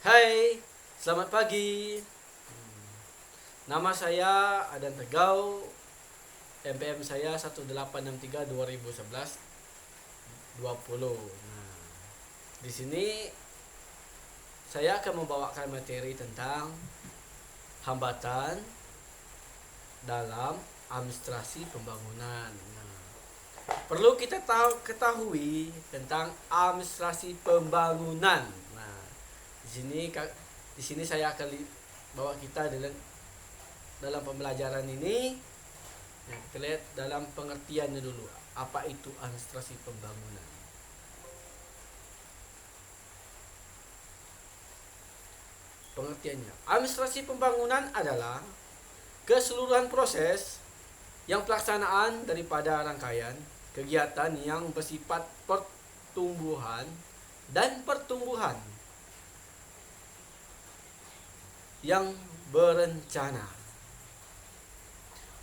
Hai, selamat pagi. Nama saya Adan Tegau. NPM saya 1863 2011 20. Nah, di sini saya akan membawakan materi tentang hambatan dalam administrasi pembangunan. Nah, perlu kita ketahui tentang administrasi pembangunan. Nah, di sini saya akan bawa kita dalam pembelajaran ini. Nah, kita lihat dalam pengertiannya dulu. Apa itu administrasi pembangunan? Pengertiannya, administrasi pembangunan adalah keseluruhan proses yang pelaksanaan daripada rangkaian kegiatan yang bersifat pertumbuhan dan pertumbuhan yang berencana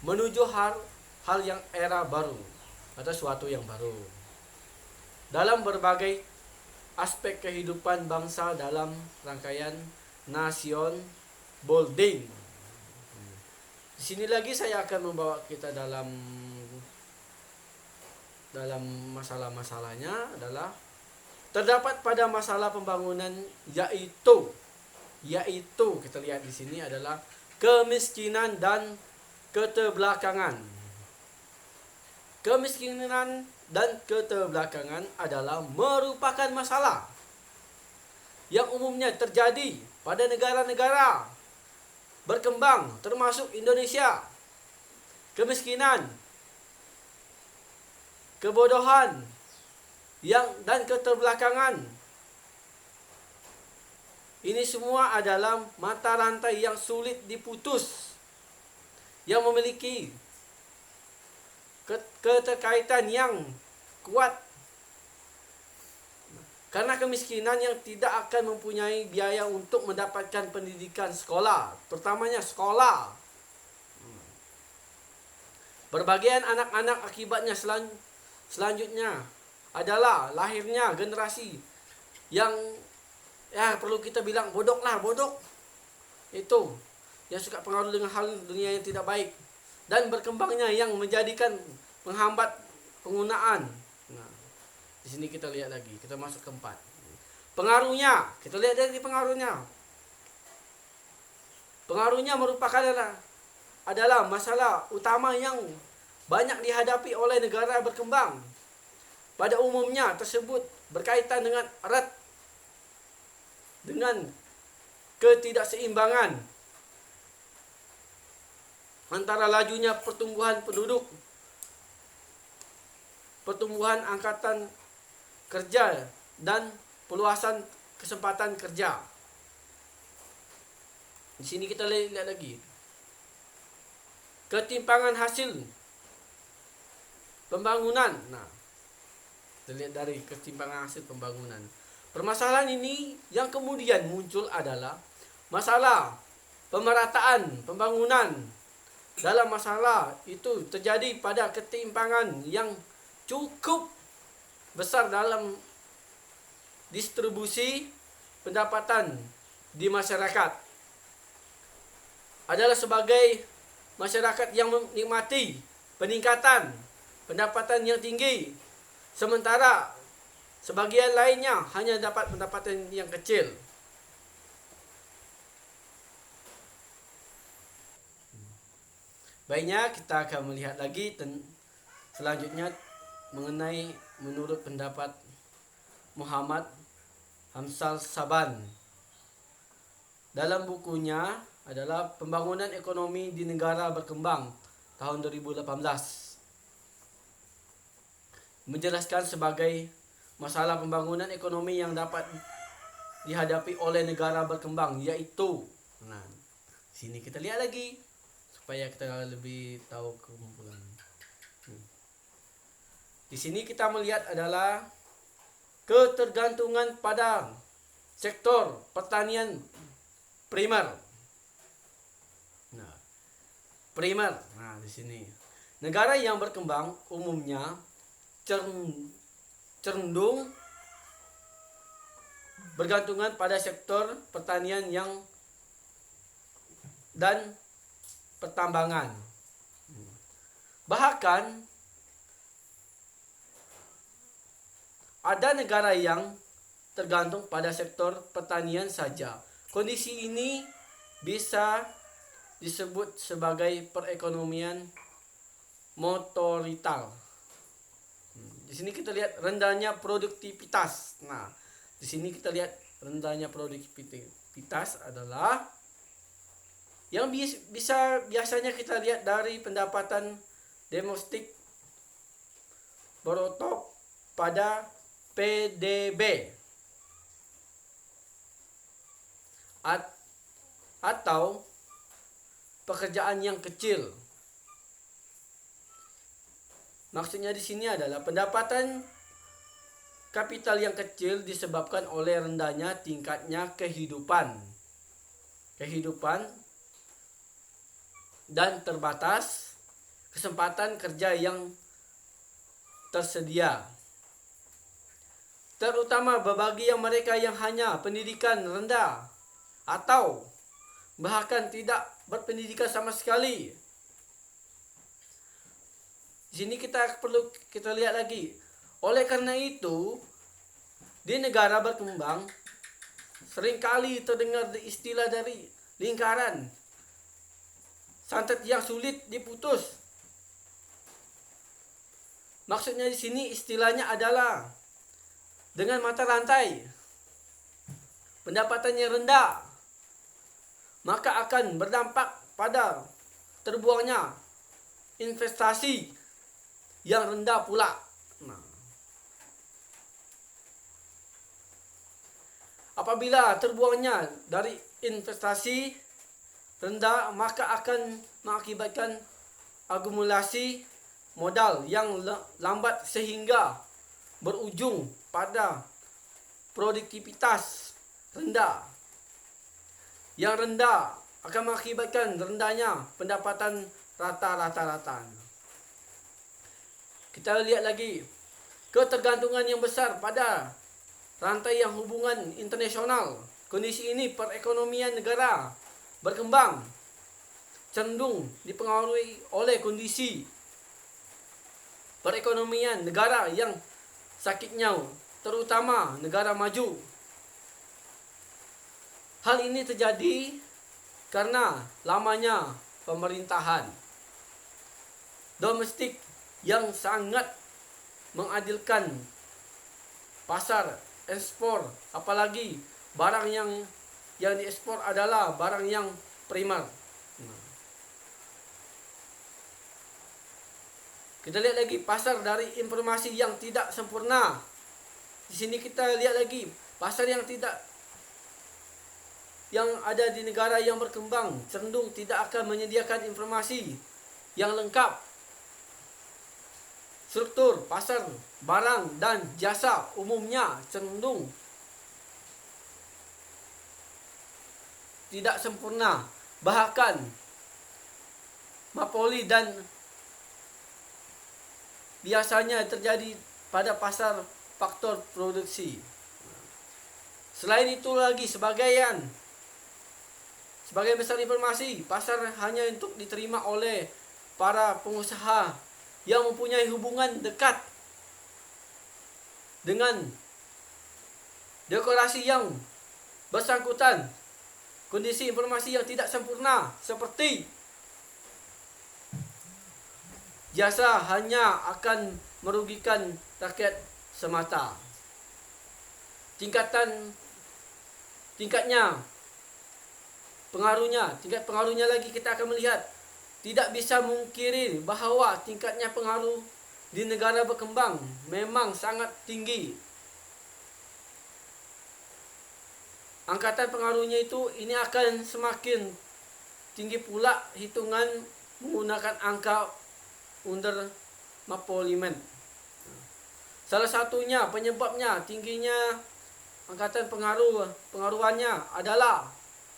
menuju hal yang era baru atau suatu yang baru dalam berbagai aspek kehidupan bangsa dalam rangkaian nation building. Di sini lagi saya akan membawa kita dalam masalah-masalahnya adalah terdapat pada masalah pembangunan yaitu kita lihat di sini adalah kemiskinan dan keterbelakangan. Kemiskinan dan keterbelakangan adalah merupakan masalah yang umumnya terjadi pada negara-negara berkembang termasuk Indonesia. Kemiskinan, kebodohan dan keterbelakangan ini semua adalah mata rantai yang sulit diputus, yang memiliki keterkaitan yang kuat. Karena kemiskinan yang tidak akan mempunyai biaya untuk mendapatkan pendidikan sekolah, terutamanya sekolah. Berbagian anak-anak akibatnya selanjutnya adalah lahirnya generasi yang perlu kita bilang bodoh. Itu yang suka pengaruh dengan hal dunia yang tidak baik dan berkembangnya yang menjadikan menghambat penggunaan. Nah, di sini kita lihat lagi, kita masuk ke 4. Pengaruhnya, kita lihat dari pengaruhnya. Pengaruhnya merupakan adalah masalah utama yang banyak dihadapi oleh negara berkembang. Pada umumnya tersebut berkaitan dengan erat dengan ketidakseimbangan antara lajunya pertumbuhan penduduk, pertumbuhan angkatan kerja dan peluasan kesempatan kerja. Di sini kita lihat lagi ketimpangan hasil pembangunan. Nah, kita lihat dari ketimpangan hasil pembangunan. Permasalahan ini yang kemudian muncul adalah masalah pemerataan pembangunan. Dalam masalah itu terjadi pada ketimpangan yang cukup besar dalam distribusi pendapatan di masyarakat. Adalah sebagai masyarakat yang menikmati peningkatan pendapatan yang tinggi, sementara sebagian lainnya hanya dapat pendapatan yang kecil. Baiknya kita akan melihat lagi selanjutnya mengenai menurut pendapat Muhammad Hamzah Saban dalam bukunya adalah Pembangunan Ekonomi di Negara Berkembang tahun 2018, menjelaskan sebagai masalah pembangunan ekonomi yang dapat dihadapi oleh negara berkembang yaitu. Nah, sini kita lihat lagi supaya kita lebih tahu kekumpulan. Di sini kita melihat adalah ketergantungan pada sektor pertanian primer. Nah, primer. Nah, di sini negara yang berkembang umumnya cenderung bergantungan pada sektor pertanian dan pertambangan. Bahkan ada negara yang tergantung pada sektor pertanian saja. Kondisi ini bisa disebut sebagai perekonomian motorital. Di sini kita lihat rendahnya produktivitas. Nah, di sini kita lihat rendahnya produktivitas adalah yang biasanya kita lihat dari pendapatan domestik bruto pada PDB atau pekerjaan yang kecil. Maksudnya di sini adalah pendapatan kapital yang kecil disebabkan oleh rendahnya tingkatnya kehidupan dan terbatas kesempatan kerja yang tersedia. Terutama bagi mereka yang hanya pendidikan rendah atau bahkan tidak berpendidikan sama sekali. Di sini kita lihat lagi. Oleh karena itu, di negara berkembang seringkali terdengar istilah dari lingkaran santet yang sulit diputus. Maksudnya di sini istilahnya adalah dengan mata rantai pendapatannya rendah, maka akan berdampak pada terbuangnya investasi yang rendah pula. Nah, apabila terbuangnya dari investasi rendah, maka akan mengakibatkan akumulasi modal yang lambat sehingga berujung pada produktivitas rendah. Yang rendah akan mengakibatkan rendahnya pendapatan rata-rata. Kita lihat lagi ketergantungan yang besar pada rantai yang hubungan internasional. Kondisi ini perekonomian negara berkembang cenderung dipengaruhi oleh kondisi perekonomian negara yang sakitnya, terutama negara maju. Hal ini terjadi karena lamanya pemerintahan domestik yang sangat mengadilkan pasar ekspor, apalagi barang yang diekspor adalah barang yang primer. Kita lihat lagi pasar dari informasi yang tidak sempurna. Di sini kita lihat lagi pasar yang ada di negara yang berkembang cenderung tidak akan menyediakan informasi yang lengkap. Struktur pasar barang dan jasa umumnya cenderung tidak sempurna. Bahkan monopoli dan biasanya terjadi pada pasar faktor produksi. Selain itu lagi sebagian besar informasi pasar hanya untuk diterima oleh para pengusaha yang mempunyai hubungan dekat dengan dekorasi yang bersangkutan. Kondisi informasi yang tidak sempurna seperti jasa hanya akan merugikan rakyat semata. Tingkat pengaruhnya lagi kita akan melihat. Tidak bisa mungkiri bahawa tingkatnya pengaruh di negara berkembang memang sangat tinggi. Angkatan pengaruhnya ini akan semakin tinggi pula hitungan menggunakan angka under Napoleon. Salah satunya penyebabnya tingginya angkatan pengaruhannya adalah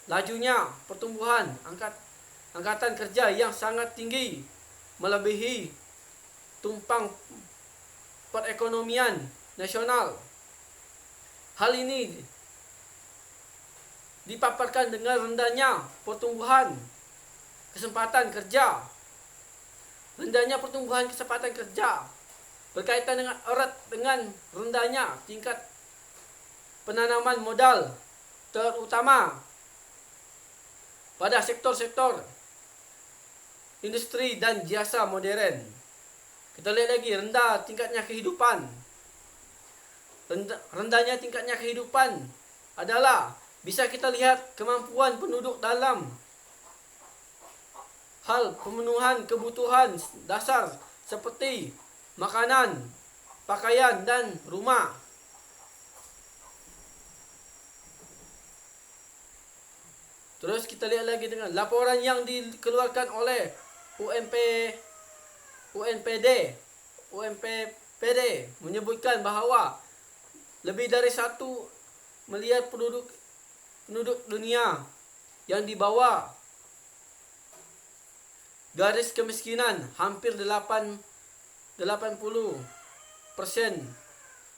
lajunya pertumbuhan angkatan kerja yang sangat tinggi, melebihi tumpang perekonomian nasional. Hal ini dipaparkan dengan rendahnya pertumbuhan kesempatan kerja. Rendahnya pertumbuhan kesempatan kerja berkaitan dengan erat dengan rendahnya tingkat penanaman modal, terutama pada sektor-sektor industri dan jasa modern. Kita lihat lagi rendah tingkatnya kehidupan. Rendahnya tingkatnya kehidupan adalah bisa kita lihat kemampuan penduduk dalam hal pemenuhan kebutuhan dasar seperti makanan, pakaian, dan rumah. Terus kita lihat lagi dengan laporan yang dikeluarkan oleh UNPD menyebutkan bahawa lebih dari 1 miliar penduduk dunia yang di bawah garis kemiskinan, hampir 80%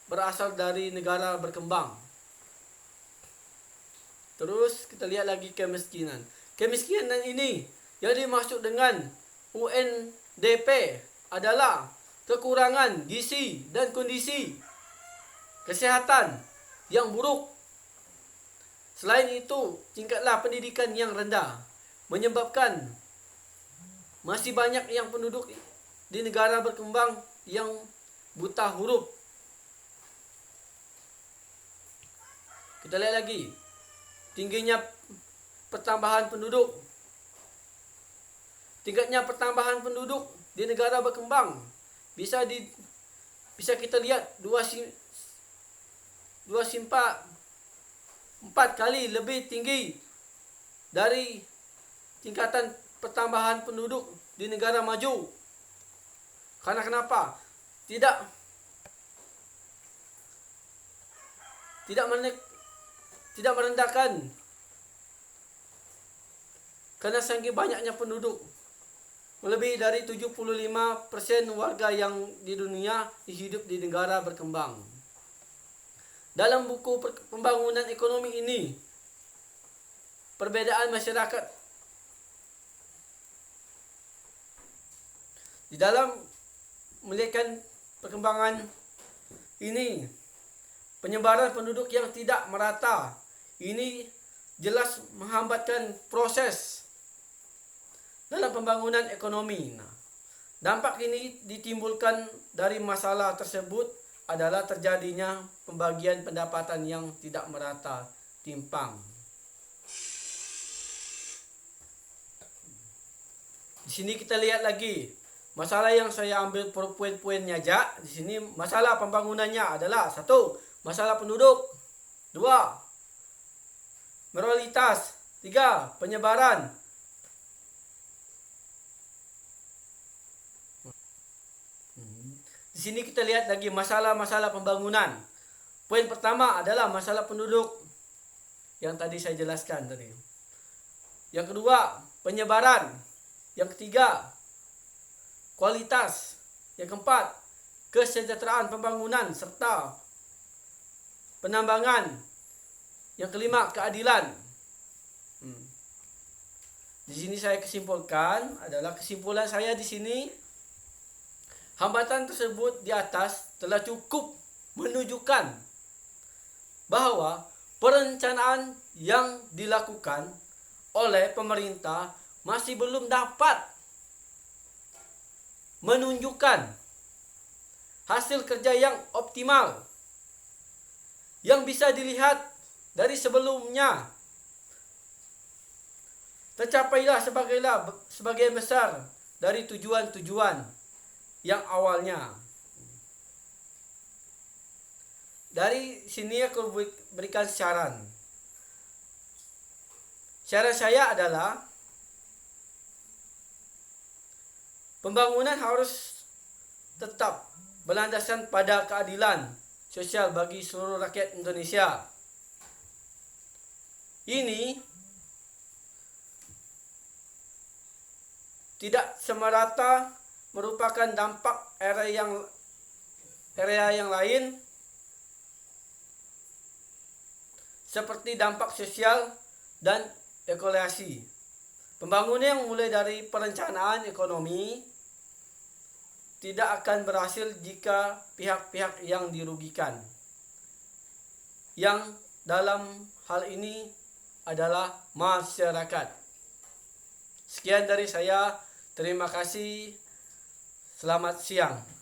berasal dari negara berkembang. Terus kita lihat lagi kemiskinan. Kemiskinan ini yang dimaksud dengan UNDP adalah kekurangan gizi dan kondisi kesehatan yang buruk. Selain itu, tingkatlah pendidikan yang rendah menyebabkan masih banyak yang penduduk di negara berkembang yang buta huruf. Kita lihat lagi tingginya pertambahan penduduk. Tingkatnya pertambahan penduduk di negara berkembang bisa kita lihat 4 kali lebih tinggi dari tingkatan pertambahan penduduk di negara maju. Karena kenapa? Tidak merendahkan karena saking banyaknya penduduk. Lebih dari 75% warga yang di dunia hidup di negara berkembang. Dalam buku pembangunan ekonomi ini, perbedaan masyarakat di dalam melihat perkembangan ini, penyebaran penduduk yang tidak merata ini jelas menghambatkan proses dalam pembangunan ekonomi. Dampak ini ditimbulkan dari masalah tersebut adalah terjadinya pembagian pendapatan yang tidak merata, timpang. Di sini kita lihat lagi masalah yang saya ambil poin-poinnya aja. Di sini masalah pembangunannya adalah 1. Masalah penduduk. 2. Moralitas. 3. Penyebaran. Di sini kita lihat lagi masalah-masalah pembangunan. Poin pertama adalah masalah penduduk yang tadi saya jelaskan tadi. Yang kedua, penyebaran. Yang ketiga, kualitas. Yang keempat, kesejahteraan pembangunan serta penambangan. Yang kelima, keadilan. Di sini saya kesimpulan saya di sini, hambatan tersebut di atas telah cukup menunjukkan bahwa perencanaan yang dilakukan oleh pemerintah masih belum dapat menunjukkan hasil kerja yang optimal yang bisa dilihat dari sebelumnya. Tercapailah sebagian besar dari tujuan-tujuan yang awalnya. Dari sini aku berikan saran. Saran saya adalah pembangunan harus tetap berlandaskan pada keadilan sosial bagi seluruh rakyat Indonesia. Ini tidak semerata merupakan dampak area yang lain seperti dampak sosial dan ekologi. Pembangunan yang mulai dari perencanaan ekonomi tidak akan berhasil jika pihak-pihak yang dirugikan, yang dalam hal ini adalah masyarakat. Sekian dari saya. Terima kasih. Selamat siang.